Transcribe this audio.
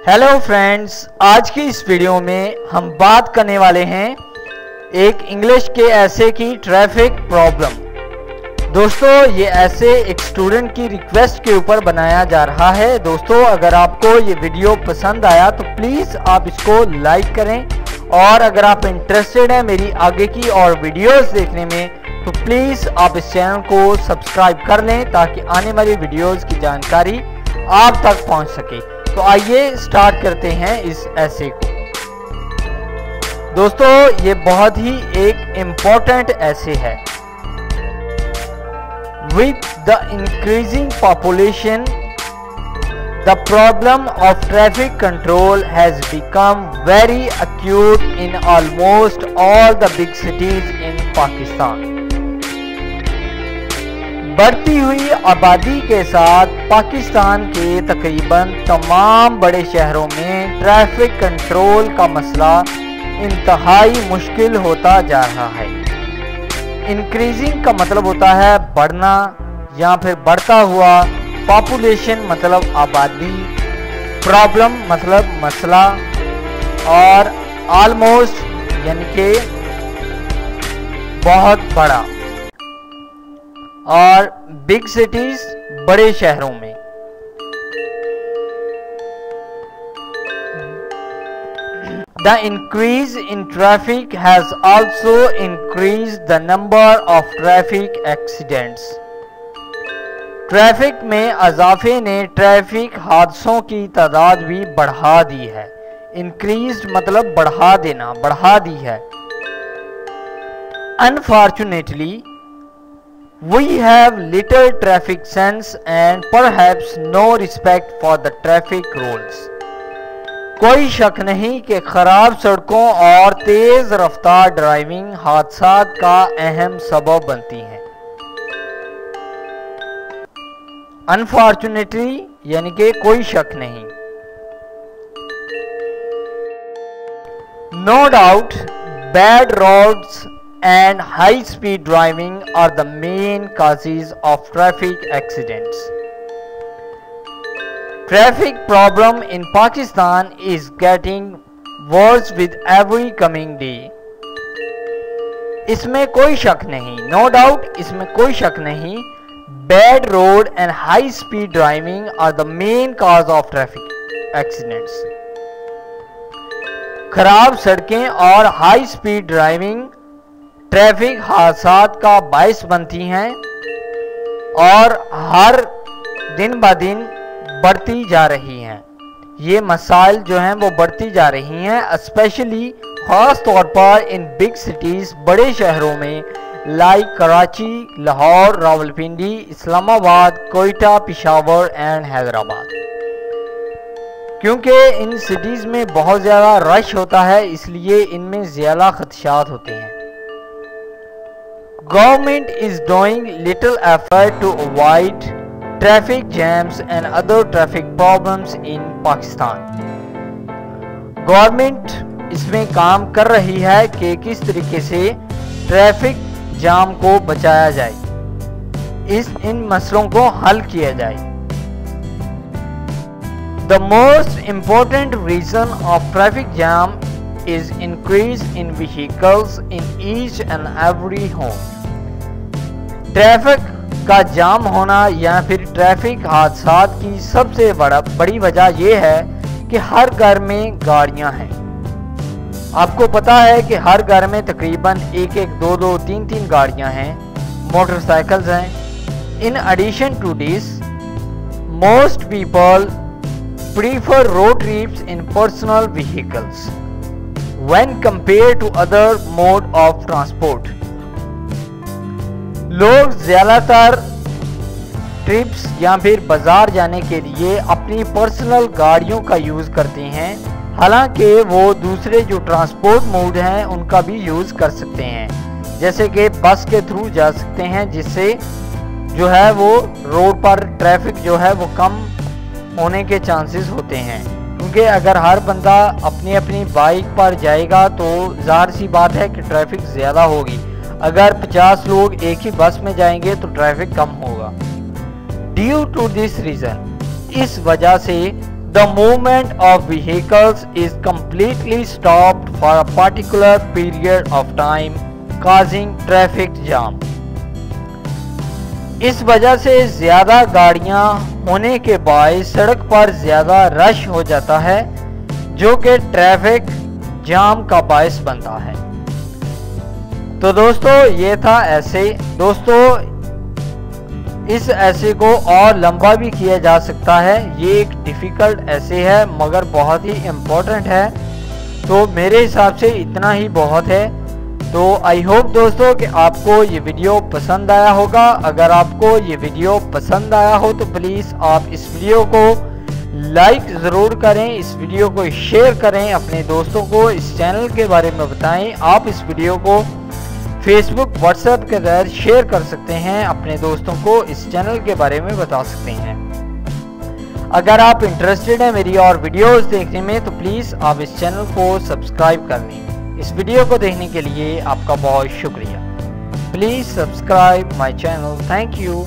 Hello friends, आज की इस वीडियो में हम बात करने वाले हैं एक इंग्लिश के ऐसे की ट्रैफिक प्रॉब्लम। दोस्तों, ये ऐसे एक स्टूडेंट की रिक्वेस्ट के ऊपर बनाया जा रहा है। दोस्तों, अगर आपको ये वीडियो पसंद आया तो प्लीज़ आप इसको लाइक करें, और अगर आप इंटरेस्टेड हैं मेरी आगे की और वीडियोस देखने में तो प्लीज़ आप इस चैनल को सब्सक्राइब कर लें ताकि आने वाली वीडियोस की जानकारी आप तक पहुंच सके। तो आइए स्टार्ट करते हैं इस ऐसे को। दोस्तों, ये बहुत ही एक इम्पोर्टेंट ऐसे है। With the increasing population the problem of traffic control has become very acute in almost all the big cities in Pakistan. बढ़ती हुई आबादी के साथ पाकिस्तान के तकरीबन तमाम बड़े शहरों में ट्रैफिक कंट्रोल का मसला इंतहाई मुश्किल होता जा रहा है। इंक्रीजिंग का मतलब होता है बढ़ना या फिर बढ़ता हुआ, पॉपुलेशन मतलब आबादी, प्रॉब्लम मतलब मसला, और ऑलमोस्ट यानी कि बहुत बड़ा, और बिग सिटीज बड़े शहरों में। The increase in traffic has also increased the number of traffic accidents. Traffic में इजाफे ने ट्रैफिक हादसों की तादाद भी बढ़ा दी है। इंक्रीज मतलब बढ़ा देना, बढ़ा दी है। Unfortunately, we have little traffic sense and perhaps no respect for the traffic rules. कोई शक नहीं कि खराब सड़कों और तेज रफ्तार ड्राइविंग हादसात का अहम सबब बनती हैं। अनफॉर्चुनेटली यानी कि कोई शक नहीं। No doubt, bad roads and high speed driving are the main causes of traffic accidents. Traffic problem in Pakistan is getting worse with every coming day. इसमें कोई शक नहीं, no doubt, इसमें कोई शक नहीं। Bad road and high speed driving are the main cause of traffic accidents. खराब सड़कें और हाई स्पीड ड्राइविंग ट्रैफिक हादसात का बायस बनती हैं और हर दिन ब दिन बढ़ती जा रही हैं। ये मसाइल जो हैं वो बढ़ती जा रही हैं, स्पेशली ख़ास तौर पर इन बिग सिटीज़ बड़े शहरों में लाइक कराची, लाहौर, रावलपिंडी, इस्लामाबाद, कोयटा, पेशावर एंड हैदराबाद। क्योंकि इन सिटीज़ में बहुत ज़्यादा रश होता है, इसलिए इनमें ज़्यादा खदशात होते हैं। Government is doing little effort to avoid traffic jams and other traffic problems in Pakistan. Government इसमें काम कर रही है कि किस तरीके से ट्रैफिक जाम को बचाया जाए, इन मसलों को हल किया जाए। The most important reason of traffic jam is increase in vehicles in each and every home. Traffic का जाम होना या फिर ट्रैफिक हादसात की सबसे बड़ी वजह यह है कि हर घर में गाड़ियां हैं। आपको पता है कि हर घर में तकरीबन एक, दो, तीन गाड़ियां हैं, मोटरसाइकिल्स हैं। In addition to this, most people prefer road trips in personal vehicles when compared to other mode of transport. लोग ज़्यादातर ट्रिप्स या फिर बाज़ार जाने के लिए अपनी पर्सनल गाड़ियों का यूज़ करते हैं, हालांकि वो दूसरे जो ट्रांसपोर्ट मोड हैं उनका भी यूज़ कर सकते हैं, जैसे कि बस के थ्रू जा सकते हैं, जिससे जो है वो रोड पर ट्रैफिक जो है वो कम होने के चांसेस होते हैं। क्योंकि अगर हर बंदा अपनी अपनी बाइक पर जाएगा तो ज़ाहिर सी बात है कि ट्रैफिक ज़्यादा होगी। अगर 50 लोग एक ही बस में जाएंगे तो ट्रैफिक कम होगा। ड्यू टू दिस रीज़न, इस वजह से the movement of vehicles is completely stopped for a particular period of time, causing traffic jam. इस वजह से ज़्यादा गाड़ियां होने के बाद सड़क पर ज़्यादा रश हो जाता है, जो कि ट्रैफिक जाम का बायस बनता है। तो दोस्तों ये था ऐसे। दोस्तों इस ऐसे को और लंबा भी किया जा सकता है, ये एक डिफ़िकल्ट ऐसे है मगर बहुत ही इम्पोर्टेंट है, तो मेरे हिसाब से इतना ही बहुत है। तो आई होप दोस्तों कि आपको ये वीडियो पसंद आया होगा। अगर आपको ये वीडियो पसंद आया हो तो प्लीज़ आप इस वीडियो को लाइक ज़रूर करें, इस वीडियो को शेयर करें, अपने दोस्तों को इस चैनल के बारे में बताएं। आप इस वीडियो को फेसबुक व्हाट्सएप के जरिए शेयर कर सकते हैं, अपने दोस्तों को इस चैनल के बारे में बता सकते हैं। अगर आप इंटरेस्टेड हैं मेरी और वीडियोस देखने में तो प्लीज़ आप इस चैनल को सब्सक्राइब कर लें। इस वीडियो को देखने के लिए आपका बहुत शुक्रिया। Please subscribe my channel. Thank you.